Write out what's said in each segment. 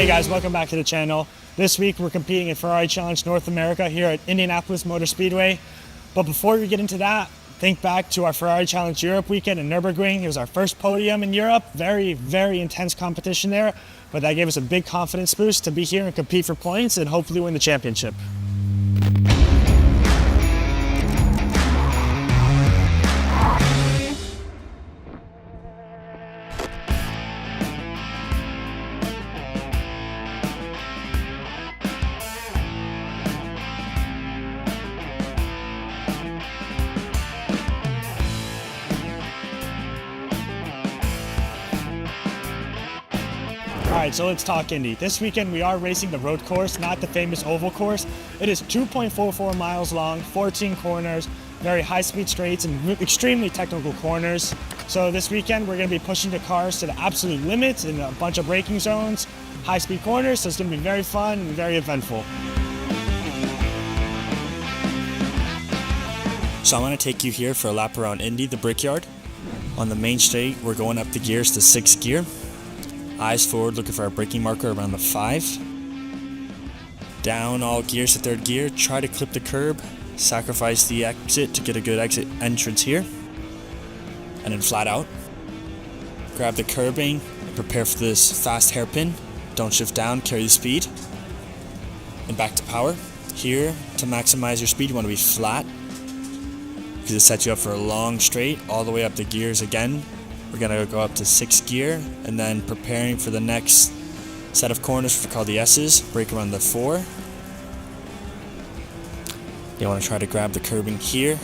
Hey guys, welcome back to the channel. This week we're competing in Ferrari Challenge North America here at Indianapolis Motor Speedway. But before we get into that, think back to our Ferrari Challenge Europe weekend in Nürburgring. It was our first podium in Europe. Very, very intense competition there. But that gave us a big confidence boost to be here and compete for points and hopefully win the championship. Alright, so let's talk Indy. This weekend we are racing the road course, not the famous oval course. It is 2.44 miles long, 14 corners, very high-speed straights and extremely technical corners. So this weekend we're going to be pushing the cars to the absolute limits in a bunch of braking zones, high-speed corners, so it's going to be very fun and very eventful. So I want to take you here for a lap around Indy, the Brickyard. On the main straight, we're going up the gears to 6th gear. Eyes forward, looking for our braking marker around the 5. Down all gears to 3rd gear, try to clip the curb, sacrifice the exit to get a good exit entrance here. And then flat out. Grab the curbing and prepare for this fast hairpin. Don't shift down, carry the speed. And back to power. Here, to maximize your speed, you want to be flat, because it sets you up for a long straight all the way up the gears again. We're going to go up to 6th gear and then preparing for the next set of corners, which are called the S's. Brake around the 4. You want to try to grab the curbing here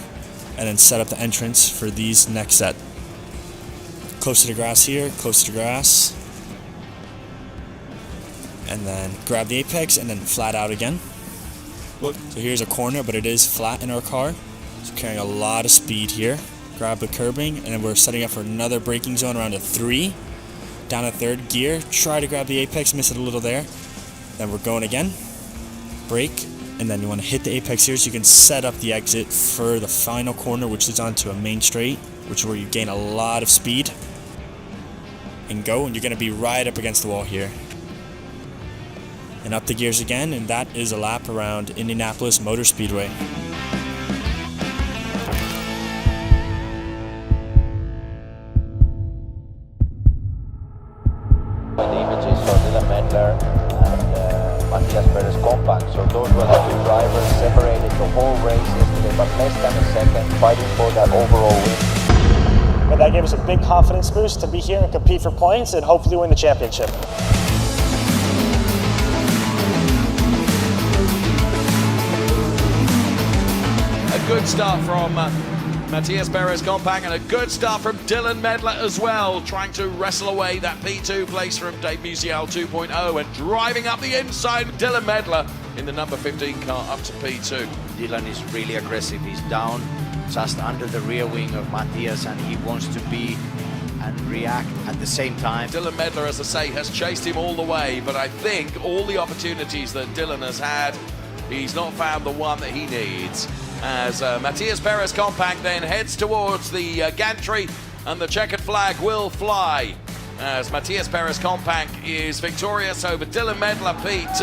and then set up the entrance for these next set. Close to the grass here, close to the grass. And then grab the apex and then flat out again. So here's a corner, but it is flat in our car. So carrying a lot of speed here. Grab the curbing, and then we're setting up for another braking zone around a 3. Down a 3rd gear, try to grab the apex, miss it a little there. Then we're going again. Brake, and then you want to hit the apex here so you can set up the exit for the final corner, which is onto a main straight, which is where you gain a lot of speed. And go, and you're going to be right up against the wall here. And up the gears again, and that is a lap around Indianapolis Motor Speedway. The images of Medler and compact, so those were the two drivers separated the whole race yesterday, but less than a second, fighting for that overall win. But that gave us a big confidence boost to be here and compete for points and hopefully win the championship. A good start from Matthias Perez compact, and a good start from Dylan Medler as well, trying to wrestle away that P2 place from Dave Musial 2.0 and driving up the inside. Dylan Medler in the number 15 car up to P2. Dylan is really aggressive. He's down just under the rear wing of Matthias, and he wants to be and react at the same time. Dylan Medler, as I say, has chased him all the way, but I think all the opportunities that Dylan has had, he's not found the one that he needs. As Matthias Perez compact then heads towards the gantry, and the checkered flag will fly as Matthias Perez compact is victorious over Dylan Medler P2.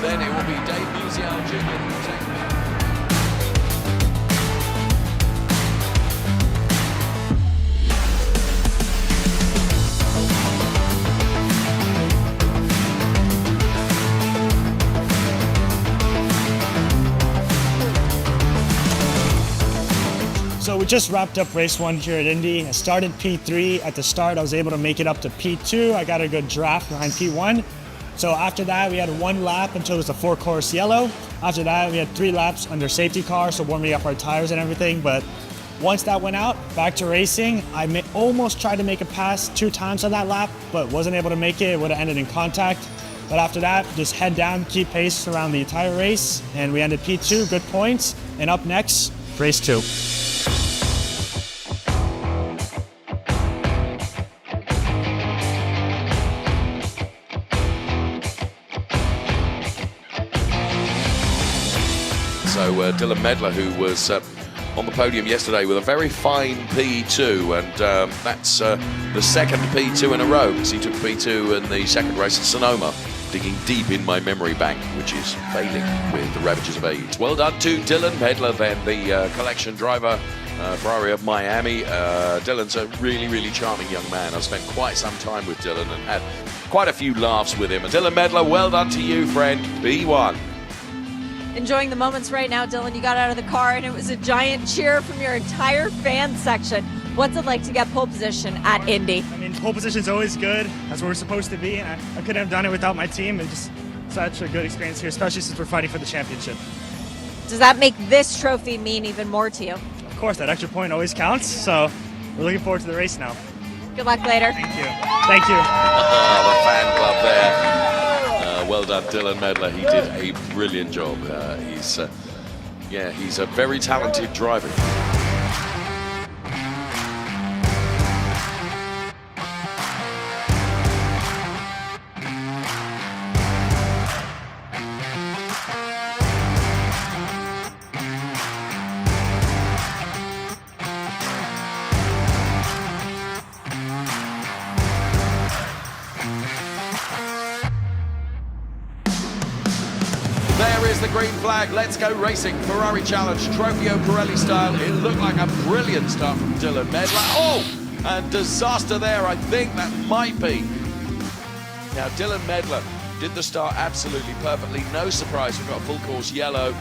Then it will be Dave Musial Jr. who will take the So we just wrapped up race 1 here at Indy. I started P3 at the start. I was able to make it up to P2. I got a good draft behind P1. So after that, we had 1 lap until it was a 4-course yellow. After that, we had 3 laps under safety car, so warming up our tires and everything. But once that went out, back to racing. I almost tried to make a pass 2 times on that lap, but wasn't able to make it. It would have ended in contact. But after that, just head down, keep pace around the entire race. And we ended P2, good points. And up next, race 2. So Dylan Medler, who was on the podium yesterday with a very fine P2, and that's the second P2 in a row, because he took P2 in the second race at Sonoma, digging deep in my memory bank, which is failing with the ravages of age. Well done to Dylan Medler, then, the collection driver, Ferrari of Miami. Dylan's a really charming young man. I've spent quite some time with Dylan and had quite a few laughs with him. And Dylan Medler, well done to you, friend. B1. Enjoying the moments right now, Dylan. You got out of the car and it was a giant cheer from your entire fan section. What's it like to get pole position at Indy? I mean, pole position is always good. That's where we're supposed to be. And I couldn't have done it without my team. It's just such a good experience here, especially since we're fighting for the championship. Does that make this trophy mean even more to you? Of course, that extra point always counts. So we're looking forward to the race now. Good luck later. Thank you. Thank you. Oh, the fan club there. Well done, Dylan Medler. He did a brilliant job. He's a very talented driver. There is the green flag. Let's go racing. Ferrari Challenge, Trofeo Pirelli style. It looked like a brilliant start from Dylan Medler. Oh, and disaster there. I think that might be. Now, Dylan Medler did the start absolutely perfectly. No surprise, we've got a full course yellow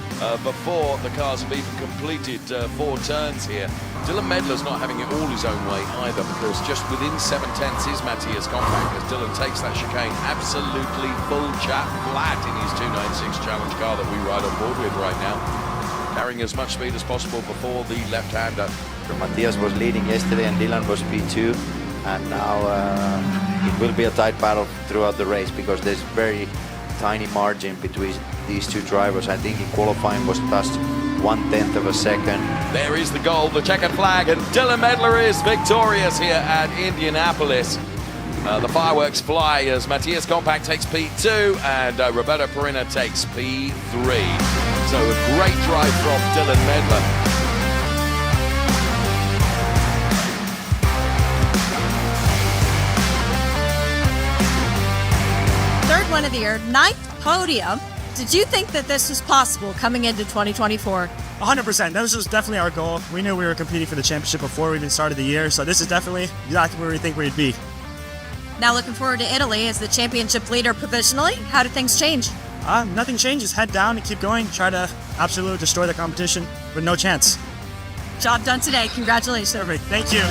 before the cars have even completed 4 turns here. Dylan Medler's not having it all his own way either, because just within 7 tenths is Matthias Compact as Dylan takes that chicane absolutely full chat flat in his 296 Challenge car that we ride on board with right now, carrying as much speed as possible before the left-hander. Matthias was leading yesterday and Dylan was P2, and now it will be a tight battle throughout the race because there's very tiny margin between these two drivers. I think in qualifying was just 1/10 of a second. There is the goal, the checkered flag, and Dylan Medler is victorious here at Indianapolis. The fireworks fly as Matthias Compact takes P2 and Roberto Perina takes P3. So a great drive from Dylan Medler. Third one of the year, 9th podium. Did you think that this was possible coming into 2024? 100%. This was definitely our goal. We knew we were competing for the championship before we even started the year. So this is definitely exactly where we think we'd be. Now looking forward to Italy as the championship leader provisionally. How do things change? Nothing changes. Head down and keep going. Try to absolutely destroy the competition with no chance. Job done today. Congratulations. Perfect. Thank you.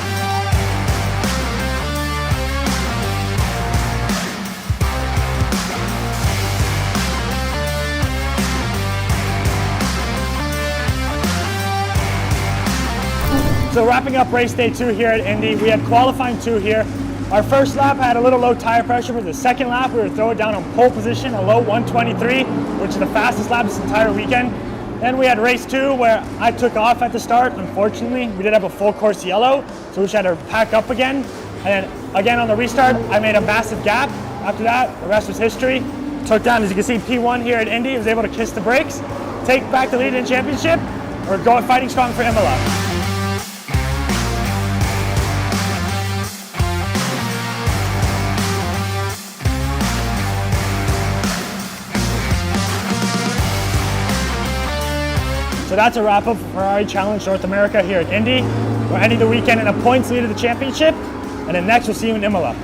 So wrapping up race day 2 here at Indy, we had qualifying 2 here. Our first lap had a little low tire pressure. For the second lap, we were throwing down on pole position, a low 123, which is the fastest lap this entire weekend. Then we had race 2 where I took off at the start. Unfortunately, we did have a full course yellow, so we just had to pack up again. And then again on the restart, I made a massive gap. After that, the rest was history. Took down, as you can see, P1 here at Indy. Was able to kiss the brakes, take back the lead in the championship. We're going fighting strong for Imola. So that's a wrap up for Ferrari Challenge North America here at Indy. We're ending the weekend in a points lead of the championship, and then next we'll see you in Imola.